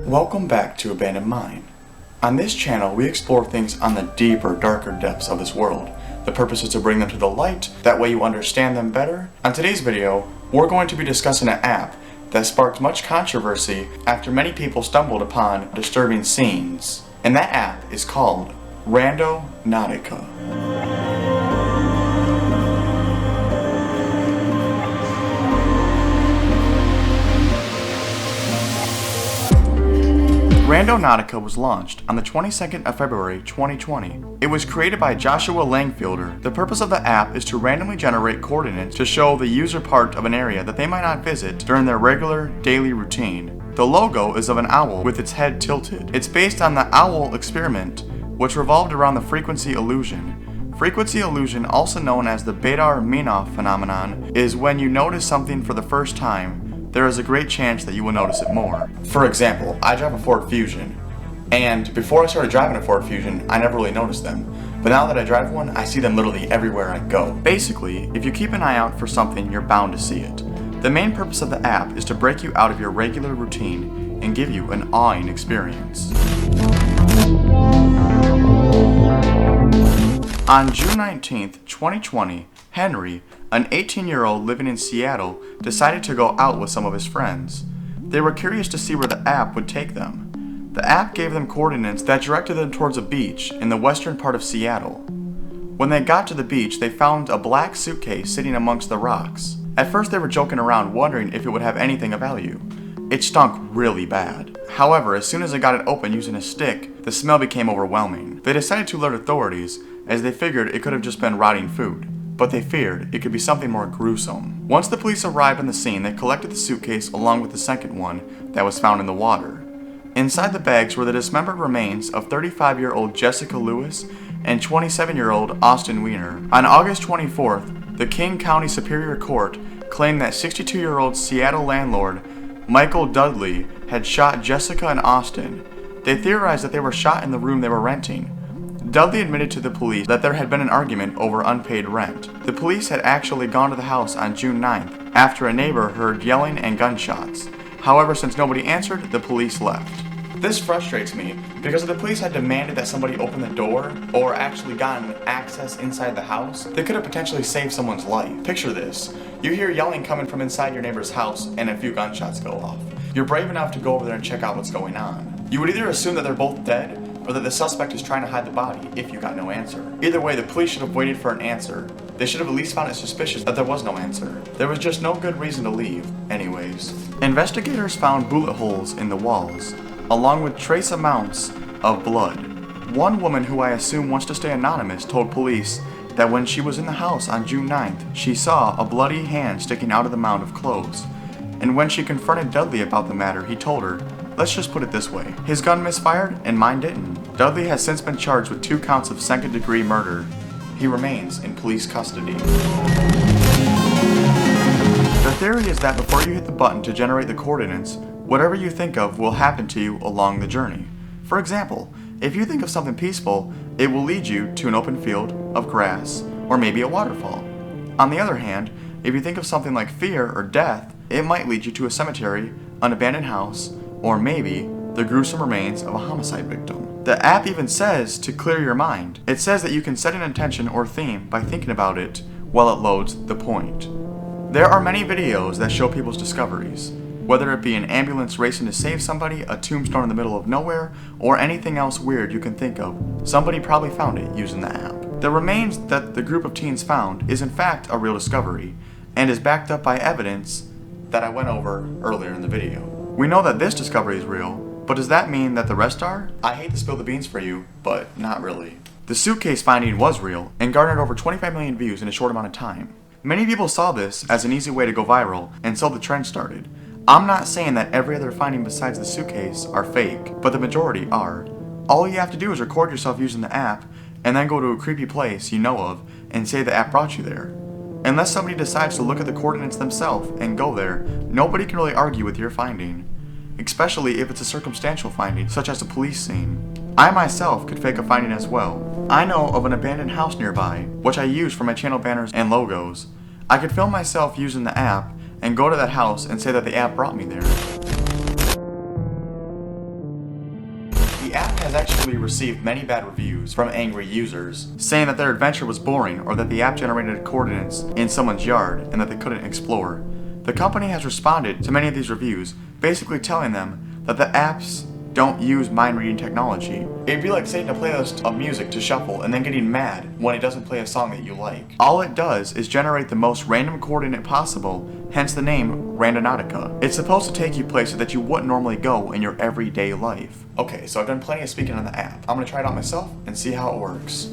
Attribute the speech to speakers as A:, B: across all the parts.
A: Welcome back to Abandoned Mine. On this channel, we explore things on the deeper, darker depths of this world. The purpose is to bring them to the light, that way you understand them better. On today's video, we're going to be discussing an app that sparked much controversy after many people stumbled upon disturbing scenes. And that app is called Randonautica. Randonautica was launched on the 22nd of February 2020. It was created by Joshua Langfielder. The purpose of the app is to randomly generate coordinates to show the user part of an area that they might not visit during their regular daily routine. The logo is of an owl with its head tilted. It's based on the owl experiment, which revolved around the frequency illusion. Frequency illusion, also known as the Bader-Meinhof phenomenon, is when you notice something for the first time, there is a great chance that you will notice it more. For example, I drive a Ford Fusion, and before I started driving a Ford Fusion, I never really noticed them. But now that I drive one, I see them literally everywhere I go. Basically, if you keep an eye out for something, you're bound to see it. The main purpose of the app is to break you out of your regular routine and give you an awing experience. On June 19th, 2020, Henry, an 18-year-old living in Seattle, decided to go out with some of his friends. They were curious to see where the app would take them. The app gave them coordinates that directed them towards a beach in the western part of Seattle. When they got to the beach, they found a black suitcase sitting amongst the rocks. At first they were joking around, wondering if it would have anything of value. It stunk really bad. However, as soon as they got it open using a stick, the smell became overwhelming. They decided to alert authorities, as they figured it could have just been rotting food. But they feared it could be something more gruesome. Once the police arrived on the scene, they collected the suitcase along with the second one that was found in the water. Inside the bags were the dismembered remains of 35-year-old Jessica Lewis and 27-year-old Austin Weiner. On August 24th, the King County Superior Court claimed that 62-year-old Seattle landlord Michael Dudley had shot Jessica and Austin. They theorized that they were shot in the room they were renting. Dudley admitted to the police that there had been an argument over unpaid rent. The police had actually gone to the house on June 9th after a neighbor heard yelling and gunshots. However, since nobody answered, the police left. This frustrates me because if the police had demanded that somebody open the door or actually gotten access inside the house, they could have potentially saved someone's life. Picture this. You hear yelling coming from inside your neighbor's house and a few gunshots go off. You're brave enough to go over there and check out what's going on. You would either assume that they're both dead or that the suspect is trying to hide the body if you got no answer. Either way, the police should have waited for an answer. They should have at least found it suspicious that there was no answer. There was just no good reason to leave. Anyways, investigators found bullet holes in the walls, along with trace amounts of blood. One woman, who I assume wants to stay anonymous, told police that when she was in the house on June 9th, she saw a bloody hand sticking out of the mound of clothes. And when she confronted Dudley about the matter, he told her, "Let's just put it this way. His gun misfired and mine didn't." Dudley has since been charged with 2 counts of second-degree murder. He remains in police custody. The theory is that before you hit the button to generate the coordinates, whatever you think of will happen to you along the journey. For example, if you think of something peaceful, it will lead you to an open field of grass or maybe a waterfall. On the other hand, if you think of something like fear or death, it might lead you to a cemetery, an abandoned house, or maybe the gruesome remains of a homicide victim. The app even says to clear your mind. It says that you can set an intention or theme by thinking about it while it loads the point. There are many videos that show people's discoveries, whether it be an ambulance racing to save somebody, a tombstone in the middle of nowhere, or anything else weird you can think of. Somebody probably found it using the app. The remains that the group of teens found is in fact a real discovery, and is backed up by evidence that I went over earlier in the video. We know that this discovery is real, but does that mean that the rest are? I hate to spill the beans for you, but not really. The suitcase finding was real and garnered over 25 million views in a short amount of time. Many people saw this as an easy way to go viral, and so the trend started. I'm not saying that every other finding besides the suitcase are fake, but the majority are. All you have to do is record yourself using the app, and then go to a creepy place you know of and say the app brought you there. Unless somebody decides to look at the coordinates themselves and go there, nobody can really argue with your finding, especially if it's a circumstantial finding, such as a police scene. I myself could fake a finding as well. I know of an abandoned house nearby, which I use for my channel banners and logos. I could film myself using the app and go to that house and say that the app brought me there. has actually received many bad reviews from angry users, saying that their adventure was boring or that the app generated coordinates in someone's yard and that they couldn't explore. The company has responded to many of these reviews, basically telling them that the apps don't use mind-reading technology. It'd be like setting a playlist of music to shuffle and then getting mad when it doesn't play a song that you like. All it does is generate the most random coordinate possible, hence the name Randonautica. It's supposed to take you places that you wouldn't normally go in your everyday life. Okay, so I've done plenty of speaking on the app. I'm gonna try it out myself and see how it works.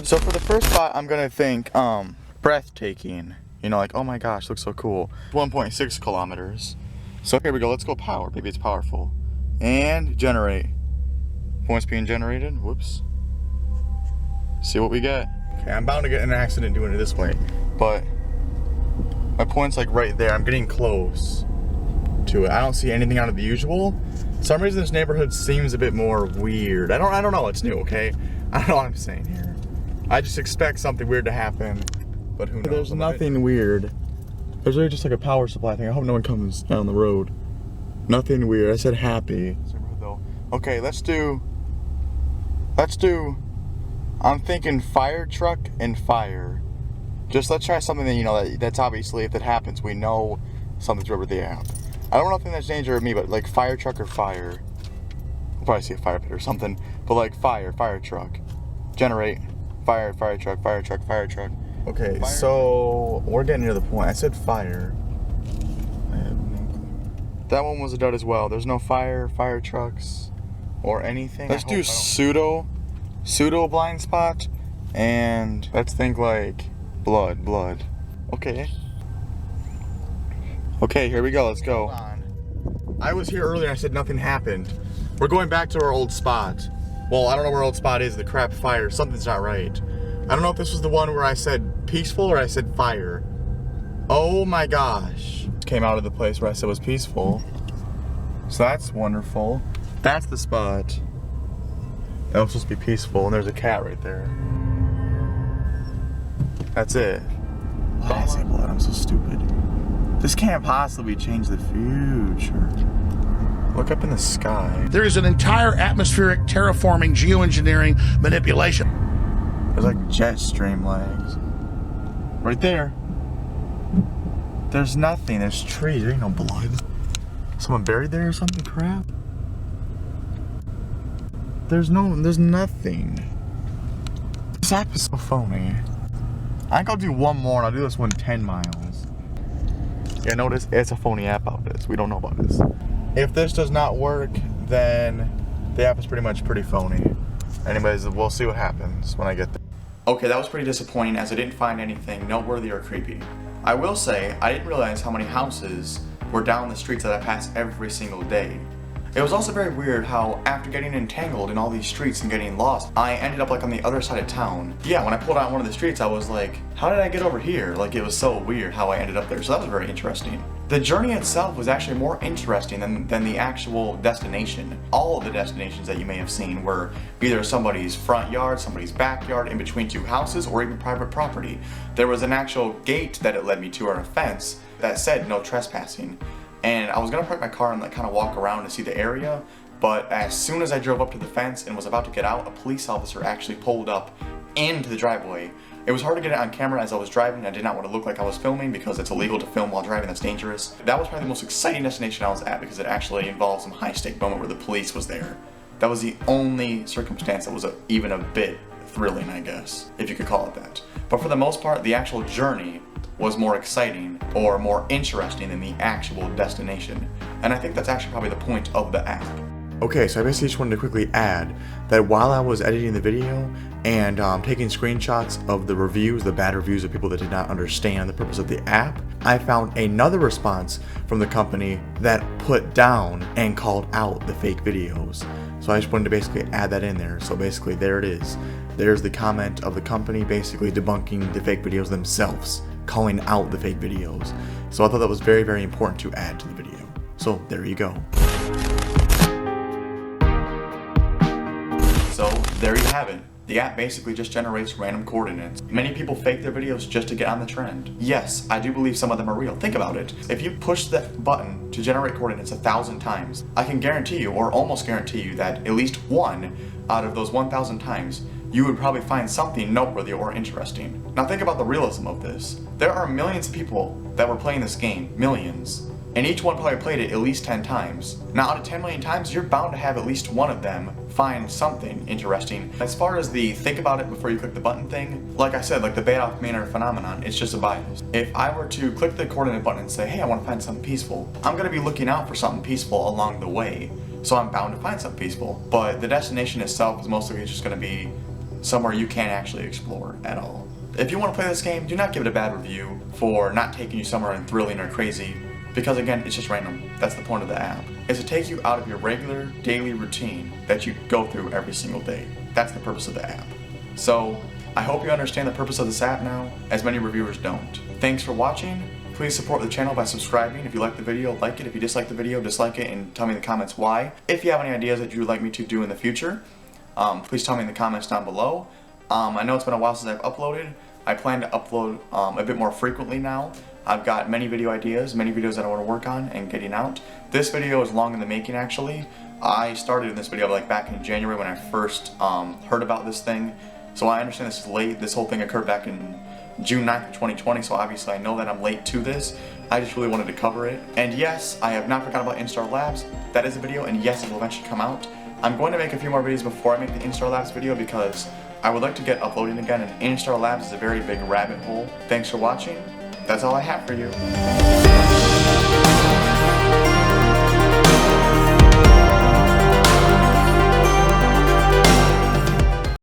A: So for the first spot, I'm gonna think breathtaking. You know, like, oh my gosh, looks so cool. 1.6 kilometers. So here we go, let's go power. Maybe it's powerful. And generate. Points being generated. Whoops. See what we get. Okay, I'm bound to get in an accident doing it this way. But my point's like right there. I'm getting close to it. I don't see anything out of the usual. For some reason this neighborhood seems a bit more weird. I don't know, it's new, okay? I don't know what I'm saying here. I just expect something weird to happen. But who knows? There's nothing weird. There's really just like a power supply thing. I hope no one comes down the road. Nothing weird. I said happy. Okay, let's do. I'm thinking fire truck and fire. Just let's try something that, you know, that's obviously, if it happens, we know something's wrong with the app. I don't know if that's danger of me, but like fire truck or fire. We'll probably see a fire pit or something. But like fire truck. Generate. Fire truck, fire truck, fire truck. Okay, fire. So we're getting near the point. I said fire. I have no clue. That one was a dud as well. There's no fire trucks, or anything. Let's do pseudo blind spot, and let's think like blood. Okay. Okay, here we go. Let's go. I was here earlier. I said nothing happened. We're going back to our old spot. Well, I don't know where our old spot is. The crap fire. Something's not right. I don't know if this was the one where I said peaceful or I said fire. Oh my gosh. Came out of the place where I said was peaceful. So that's wonderful. That's the spot. That was supposed to be peaceful, and there's a cat right there. That's it. Why I say blood? I'm so stupid. This can't possibly change the future. Look up in the sky.
B: There is an entire atmospheric terraforming geoengineering manipulation.
A: There's like jet stream legs. Right there. There's nothing. There's trees. There ain't no blood. Someone buried there or something? Crap. There's nothing. This app is so phony. I think I'll do one more and I'll do this one 10 miles. Yeah, notice it's a phony app about this. We don't know about this. If this does not work, then the app is pretty phony. Anyways, we'll see what happens when I get there. Okay, that was pretty disappointing as I didn't find anything noteworthy or creepy. I will say, I didn't realize how many houses were down the streets that I pass every single day. It was also very weird how, after getting entangled in all these streets and getting lost, I ended up like on the other side of town. Yeah, when I pulled out one of the streets, I was like, how did I get over here? Like, it was so weird how I ended up there, so that was very interesting. The journey itself was actually more interesting than the actual destination. All of the destinations that you may have seen were either somebody's front yard, somebody's backyard, in between two houses, or even private property. There was an actual gate that it led me to, or a fence, that said no trespassing. And I was gonna park my car and like kind of walk around to see the area, but as soon as I drove up to the fence and was about to get out, a police officer actually pulled up into the driveway. It was hard to get it on camera as I was driving. I did not want to look like I was filming because it's illegal to film while driving, that's dangerous. That was probably the most exciting destination I was at because it actually involved some high-stake moment where the police was there. That was the only circumstance that was even a bit thrilling, I guess, if you could call it that. But for the most part, the actual journey was more exciting or more interesting than the actual destination. And I think that's actually probably the point of the app. Okay, so I basically just wanted to quickly add that while I was editing the video and taking screenshots of the reviews, the bad reviews of people that did not understand the purpose of the app, I found another response from the company that put down and called out the fake videos. So I just wanted to basically add that in there. So basically there it is. There's the comment of the company basically debunking the fake videos themselves, calling out the fake videos. So I thought that was very, very important to add to the video. So there you go. So there you have it. The app basically just generates random coordinates. Many people fake their videos just to get on the trend. Yes, I do believe some of them are real. Think about it. If you push the button to generate coordinates 1,000 times, I can guarantee you, or almost guarantee you, that at least one out of those 1,000 times, you would probably find something noteworthy or interesting. Now think about the realism of this. There are millions of people that were playing this game, millions. And each one probably played it at least 10 times. Now out of 10 million times, you're bound to have at least one of them find something interesting. As far as the think about it before you click the button thing, like I said, like the Madoff Manor phenomenon, it's just a bias. If I were to click the coordinate button and say, hey, I want to find something peaceful, I'm gonna be looking out for something peaceful along the way. So I'm bound to find something peaceful. But the destination itself is mostly just gonna be somewhere you can't actually explore at all. If you want to play this game, do not give it a bad review for not taking you somewhere and thrilling or crazy, because again, it's just random. That's the point of the app, is to take you out of your regular daily routine that you go through every single day. That's the purpose of the app. So I hope you understand the purpose of this app now, as many reviewers don't. Thanks for watching. Please support the channel by subscribing. If you like the video, like it. If you dislike the video, dislike it, and tell me in the comments why. If you have any ideas that you would like me to do in the future, please tell me in the comments down below. I know it's been a while since I've uploaded. I plan to upload a bit more frequently now. I've got many video ideas, many videos that I want to work on and getting out. This video is long in the making actually. I started in this video like back in January when I first heard about this thing. So I understand this is late. This whole thing occurred back in June 9th, 2020, so obviously I know that I'm late to this. I just really wanted to cover it. And yes, I have not forgotten about Instar Labs. That is a video, and yes, it will eventually come out. I'm going to make a few more videos before I make the Instar Labs video because I would like to get uploading again, and Instar Labs is a very big rabbit hole. Thanks for watching. That's all I have for you.